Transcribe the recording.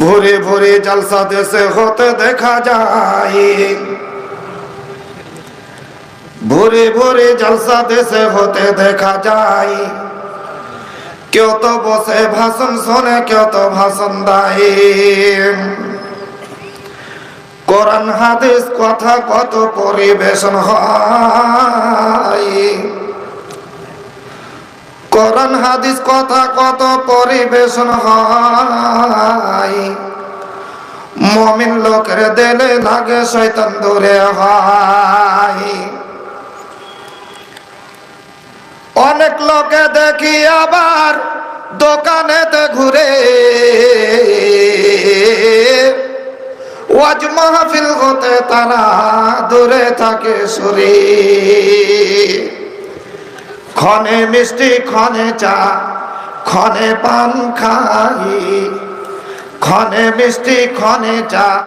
ভোরে ভোরে জলসা দেশে হতে দেখা যায়, ভোরে ভোরে জলসা দেশে হতে দেখা যায়। কেউ তো বসে ভাষণ শোনে, কেউ তো ভাষণ দেয়। কোরআন হাদিস কথা কত পরিবেশন হয়, কোরআন হাদিস কথা কত পরিবেশন হয়। মুমিন লোকের দিলে লাগে শয়তান দূরে হয়। অনেক লোকে দেখি আবার দোকানেতে ঘুরে, ওয়াজ মাহফিল হতে তারা দূরে থাকে সরে। ক্ষণে মিষ্টি ক্ষণে চা ক্ষণে পান খাই, ক্ষণে মিষ্টি ক্ষণে চা।